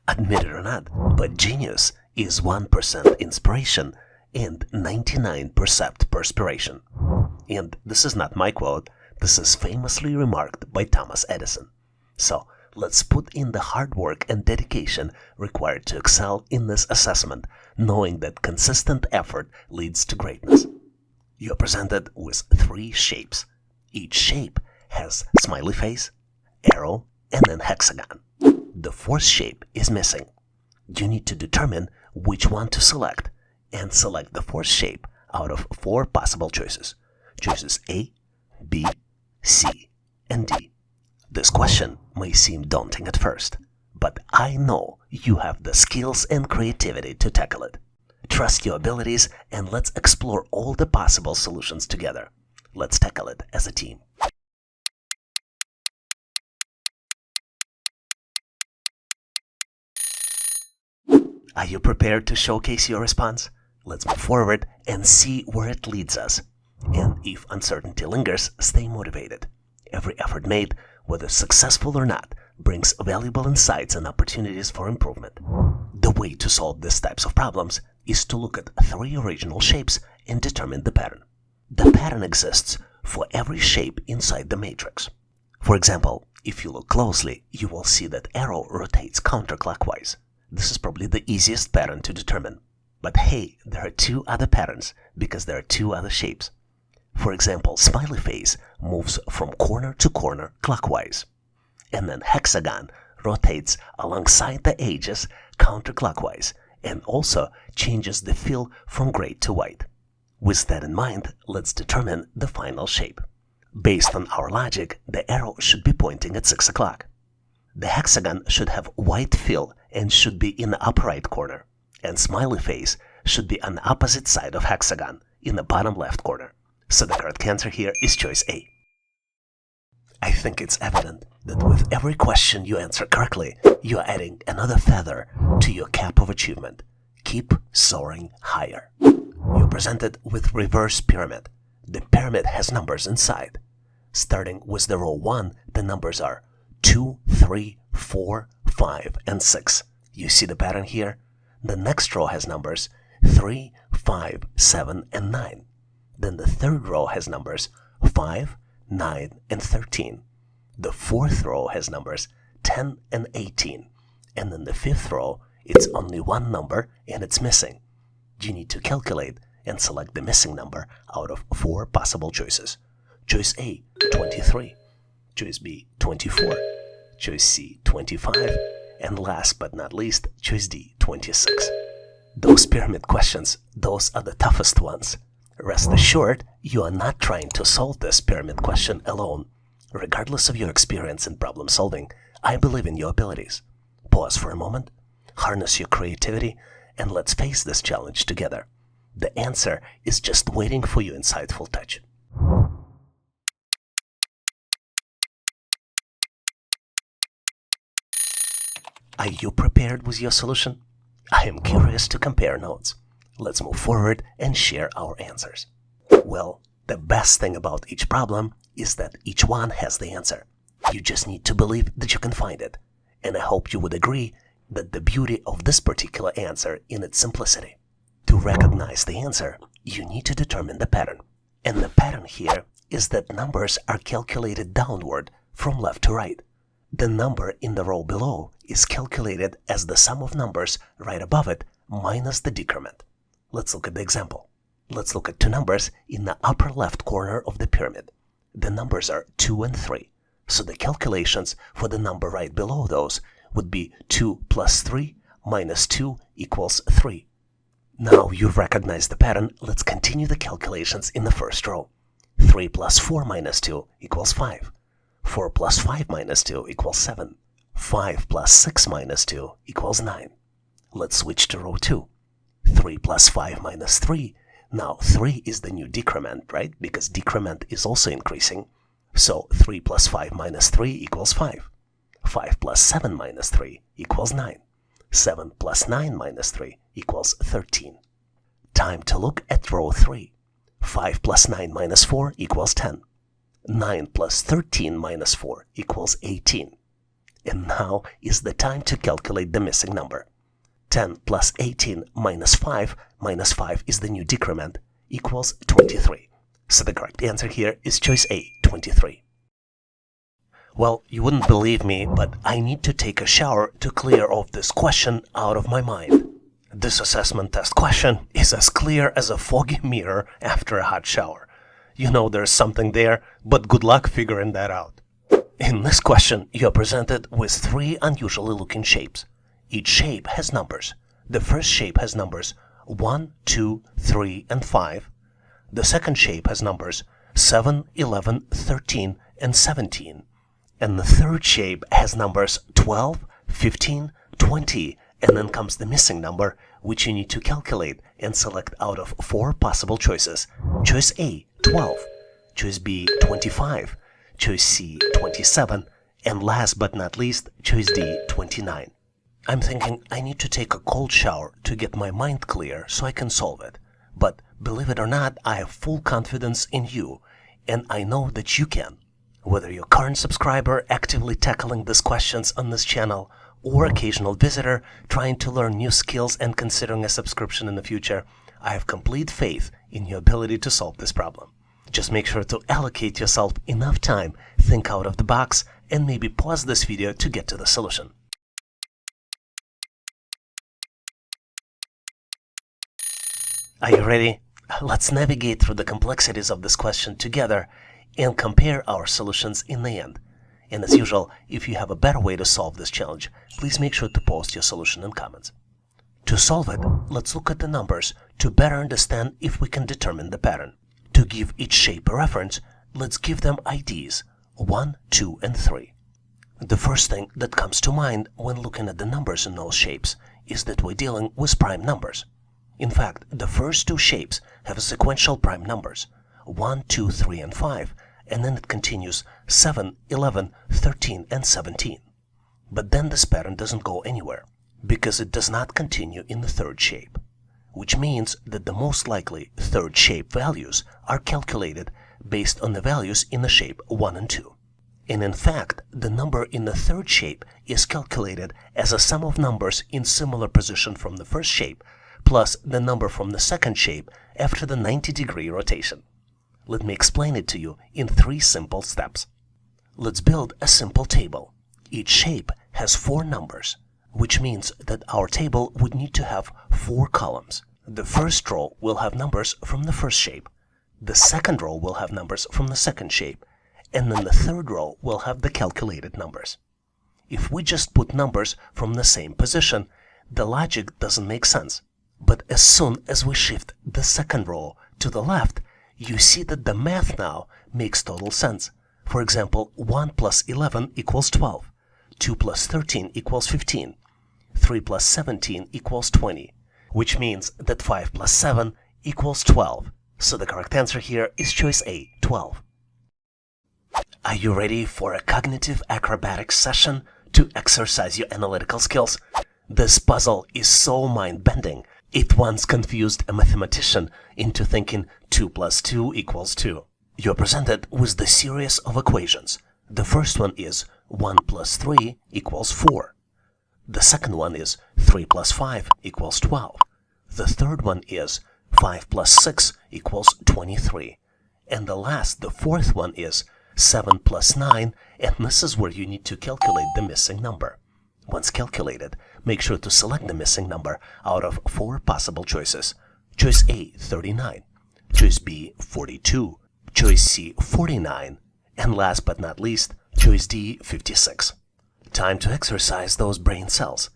Admit it or not, but genius is 1% inspiration and 99% perspiration. And this is not my quote, this is famously remarked by Thomas Edison. So let's put in the hard work and dedication required to excel in this assessment, knowing that consistent effort leads to greatness. You're presented with 3 shapes. Each shape has smiley face, arrow, and then hexagon. The 4th shape is missing. You need to determine which one to select and select the 4th shape out of 4 possible choices. Choices A, B, C, and D. This question may seem daunting at first, but I know you have the skills and creativity to tackle it. Trust your abilities and let's explore all the possible solutions together. Let's tackle it as a team. Are you prepared to showcase your response? Let's move forward and see where it leads us. And if uncertainty lingers, stay motivated. Every effort made, whether successful or not, brings valuable insights and opportunities for improvement. The way to solve these types of problems is to look at 3 original shapes and determine the pattern. The pattern exists for every shape inside the matrix. For example, if you look closely, you will see that arrow rotates counterclockwise. This is probably the easiest pattern to determine. But hey, there are 2 other patterns because there are 2 other shapes. For example, smiley face moves from corner to corner clockwise. And then hexagon rotates alongside the edges counterclockwise and also changes the fill from gray to white. With that in mind, let's determine the final shape. Based on our logic, the arrow should be pointing at 6 o'clock. The hexagon should have white fill and should be in the upper right corner, and smiley face should be on the opposite side of hexagon in the bottom left corner. So the correct answer here is choice A. I think it's evident that with every question you answer correctly, you are adding another feather to your cap of achievement. Keep soaring higher. You're presented with reverse pyramid. The pyramid has numbers inside. Starting with the row 1, the numbers are 2, 3, 4, 5, and 6. You see the pattern here? The next row has numbers 3, 5, 7, and 9. Then the 3rd row has numbers 5, 9, and 13. The 4th row has numbers 10 and 18. And then the 5th row, it's only one number and it's missing. You need to calculate and select the missing number out of 4 possible choices. Choice A, 23. Choice B, 24. Choice C, 25. And last but not least, choice D, 26. Those pyramid questions, those are the toughest ones. Rest assured, you are not trying to solve this pyramid question alone. Regardless of your experience in problem solving, I believe in your abilities. Pause for a moment, harness your creativity, and let's face this challenge together. The answer is just waiting for your insightful touch. Are you prepared with your solution? I am curious to compare notes. Let's move forward and share our answers. Well, the best thing about each problem is that each one has the answer. You just need to believe that you can find it. And I hope you would agree that the beauty of this particular answer in its simplicity. To recognize the answer, you need to determine the pattern. And the pattern here is that numbers are calculated downward from left to right. The number in the row below is calculated as the sum of numbers right above it minus the decrement. Let's look at the example. Let's look at 2 numbers in the upper left corner of the pyramid. The numbers are 2 and 3, so the calculations for the number right below those would be 2 plus 3 minus 2 equals 3. Now you've recognized the pattern, let's continue the calculations in the first row. 3 plus 4 minus 2 equals 5. 4 plus 5 minus 2 equals 7. 5 plus 6 minus 2 equals 9. Let's switch to row 2. 3 plus 5 minus 3. Now 3 is the new decrement, right? Because decrement is also increasing. So 3 plus 5 minus 3 equals 5. 5 plus 7 minus 3 equals 9. 7 plus 9 minus 3 equals 13. Time to look at row 3. 5 plus 9 minus 4 equals 10. 9 plus 13 minus 4 equals 18. And now is the time to calculate the missing number. 10 plus 18 minus 5 is the new decrement, equals 23. So the correct answer here is choice A, 23. Well, you wouldn't believe me, but I need to take a shower to clear off this question out of my mind. This assessment test question is as clear as a foggy mirror after a hot shower. You know there's something there, but good luck figuring that out. In this question, you are presented with 3 unusually looking shapes. Each shape has numbers. The first shape has numbers 1, 2, 3, and 5. The second shape has numbers 7, 11, 13, and 17. And the third shape has numbers 12, 15, 20, and then comes the missing number, which you need to calculate and select out of 4 possible choices. Choice A, 12. Choice B, 25. Choice C, 27. And last but not least, choice D, 29. I'm thinking I need to take a cold shower to get my mind clear so I can solve it. But believe it or not, I have full confidence in you, and I know that you can. Whether you're a current subscriber actively tackling these questions on this channel, or occasional visitor trying to learn new skills and considering a subscription in the future, I have complete faith in your ability to solve this problem. Just make sure to allocate yourself enough time, think out of the box, and maybe pause this video to get to the solution. Are you ready? Let's navigate through the complexities of this question together and compare our solutions in the end. And as usual, if you have a better way to solve this challenge, please make sure to post your solution in comments. To solve it, let's look at the numbers to better understand if we can determine the pattern. To give each shape a reference, let's give them IDs 1, 2, and 3. The first thing that comes to mind when looking at the numbers in those shapes is that we're dealing with prime numbers. In fact, the first 2 shapes have sequential prime numbers 1, 2, 3, and 5, and then it continues 7, 11, 13, and 17. But then this pattern doesn't go anywhere, because it does not continue in the third shape, which means that the most likely third shape values are calculated based on the values in the shape 1 and 2. And in fact, the number in the third shape is calculated as a sum of numbers in similar position from the first shape, plus the number from the second shape after the 90-degree rotation. Let me explain it to you in 3 simple steps. Let's build a simple table. Each shape has 4 numbers, which means that our table would need to have 4 columns. The first row will have numbers from the first shape, the second row will have numbers from the second shape, and then the third row will have the calculated numbers. If we just put numbers from the same position, the logic doesn't make sense. But as soon as we shift the second row to the left, you see that the math now makes total sense. For example, 1 plus 11 equals 12, 2 plus 13 equals 15, 3 plus 17 equals 20, which means that 5 plus 7 equals 12. So the correct answer here is choice A, 12. Are you ready for a cognitive acrobatics session to exercise your analytical skills? This puzzle is so mind-bending. It once confused a mathematician into thinking 2 plus 2 equals 2. You're presented with the series of equations. The first one is 1 plus 3 equals 4. The second one is 3 plus 5 equals 12. The third one is 5 plus 6 equals 23. And the fourth one is 7 plus 9, and this is where you need to calculate the missing number. Once calculated, make sure to select the missing number out of 4 possible choices. Choice A, 39. Choice B, 42. Choice C, 49. And last but not least, choice D, 56. Time to exercise those brain cells.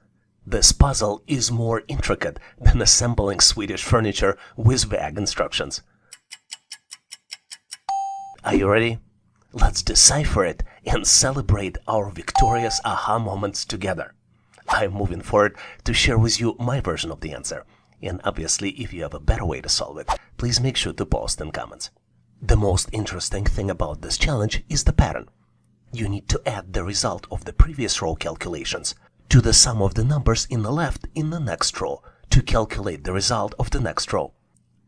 This puzzle is more intricate than assembling Swedish furniture with vague instructions. Are you ready? Let's decipher it and celebrate our victorious aha moments together. I'm moving forward to share with you my version of the answer. And obviously, if you have a better way to solve it, please make sure to post in comments. The most interesting thing about this challenge is the pattern. You need to add the result of the previous row calculations to the sum of the numbers in the left in the next row to calculate the result of the next row.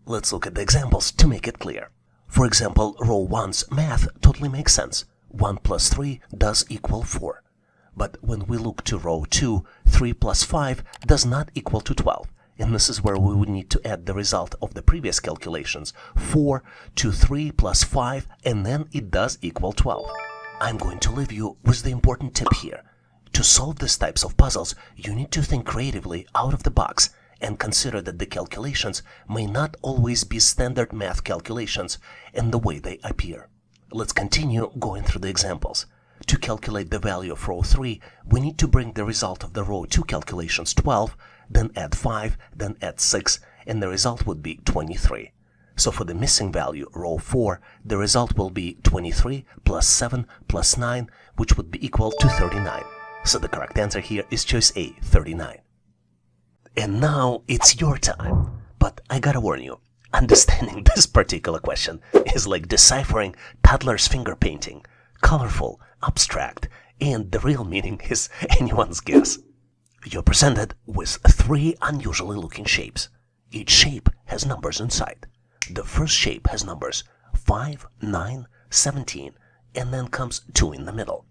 Let's look at the examples to make it clear. For example, row 1's math totally makes sense. 1 plus 3 does equal 4. But when we look to row 2, 3 plus 5 does not equal to 12. And this is where we would need to add the result of the previous calculations, 4 to 3 plus 5, and then it does equal 12. I'm going to leave you with the important tip here. To solve these types of puzzles, you need to think creatively out of the box and consider that the calculations may not always be standard math calculations in the way they appear. Let's continue going through the examples. To calculate the value of row 3, we need to bring the result of the row 2 calculations 12, then add 5, then add 6, and the result would be 23. So for the missing value, row 4, the result will be 23 plus 7 plus 9, which would be equal to 39. So the correct answer here is choice A, 39. And now it's your time. But I gotta warn you, understanding this particular question is like deciphering toddler's finger painting. Colorful, abstract, and the real meaning is anyone's guess. You're presented with 3 unusually looking shapes. Each shape has numbers inside. The first shape has numbers 5, 9, 17, and then comes 2 in the middle.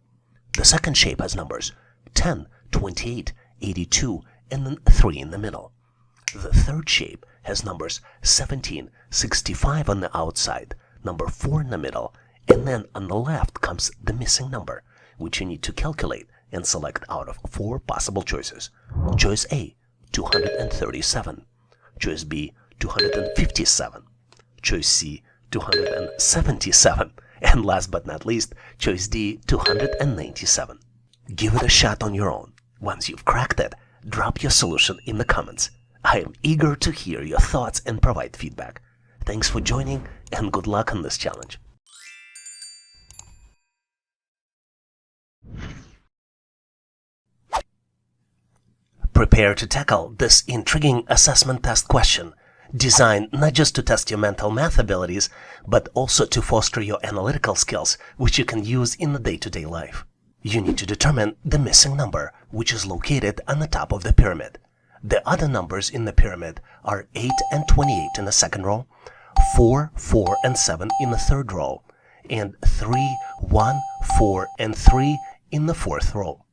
The second shape has numbers 10, 28, 82, and then 3 in the middle. The third shape has numbers 17, 65 on the outside, number 4 in the middle, and then on the left comes the missing number, which you need to calculate and select out of 4 possible choices. Choice A, 237. Choice B, 257. Choice C, 277. And last but not least, choice D, 297. Give it a shot on your own. Once you've cracked it, drop your solution in the comments. I am eager to hear your thoughts and provide feedback. Thanks for joining and good luck on this challenge. Prepare to tackle this intriguing assessment test question, designed not just to test your mental math abilities, but also to foster your analytical skills, which you can use in the day-to-day life. You need to determine the missing number, which is located on the top of the pyramid. The other numbers in the pyramid are 8 and 28 in the second row, 4, 4, and 7 in the third row, and 3, 1, 4, and 3 in the fourth row.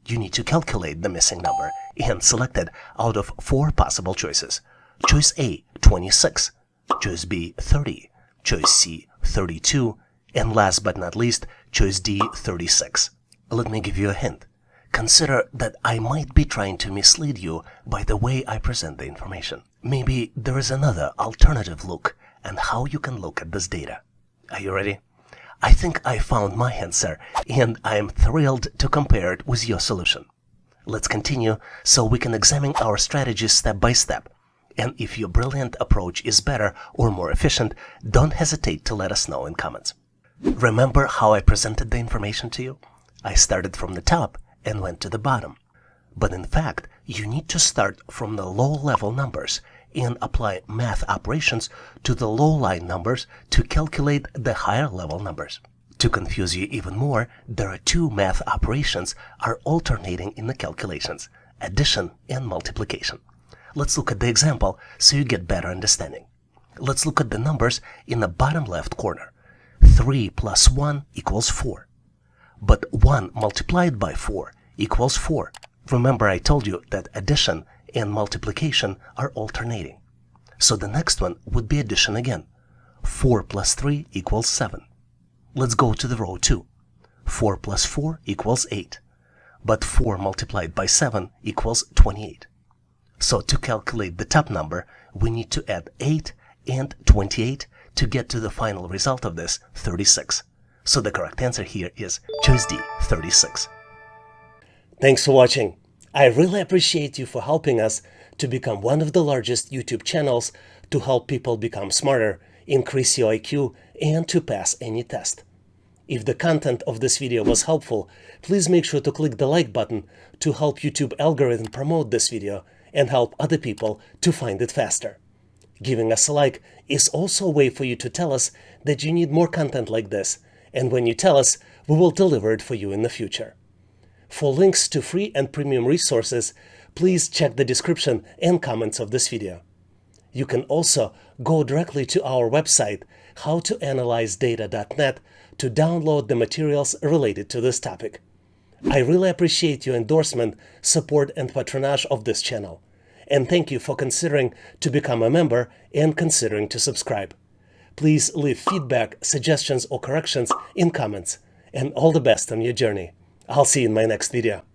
You need to calculate the missing number and select it out of 4 possible choices. Choice A, 26, choice B, 30, choice C, 32, and last but not least, choice D, 36. Let me give you a hint. Consider that I might be trying to mislead you by the way I present the information. Maybe there is another alternative look and how you can look at this data. Are you ready? I think I found my answer, and I am thrilled to compare it with your solution. Let's continue so we can examine our strategies step by step. And if your brilliant approach is better or more efficient, don't hesitate to let us know in comments. Remember how I presented the information to you? I started from the top and went to the bottom. But in fact, you need to start from the low-level numbers and apply math operations to the low-line numbers to calculate the higher-level numbers. To confuse you even more, there are 2 math operations are alternating in the calculations, addition and multiplication. Let's look at the example so you get better understanding. Let's look at the numbers in the bottom left corner. 3 plus 1 equals 4. But 1 multiplied by 4 equals 4. Remember I told you that addition and multiplication are alternating. So the next one would be addition again. 4 plus 3 equals 7. Let's go to the row 2. 4 plus 4 equals 8. But 4 multiplied by 7 equals 28. So to calculate the top number, we need to add 8 and 28 to get to the final result of this, 36. So the correct answer here is choice D, 36. Thanks for watching. I really appreciate you for helping us to become one of the largest YouTube channels to help people become smarter, increase your IQ, and to pass any test. If the content of this video was helpful, please make sure to click the like button to help YouTube algorithm promote this video and help other people to find it faster. Giving us a like is also a way for you to tell us that you need more content like this, and when you tell us, we will deliver it for you in the future. For links to free and premium resources, please check the description and comments of this video. You can also go directly to our website, howtoanalyzedata.net, to download the materials related to this topic. I really appreciate your endorsement, support, and patronage of this channel. And thank you for considering to become a member and considering to subscribe. Please leave feedback, suggestions, or corrections in comments. And all the best on your journey. I'll see you in my next video.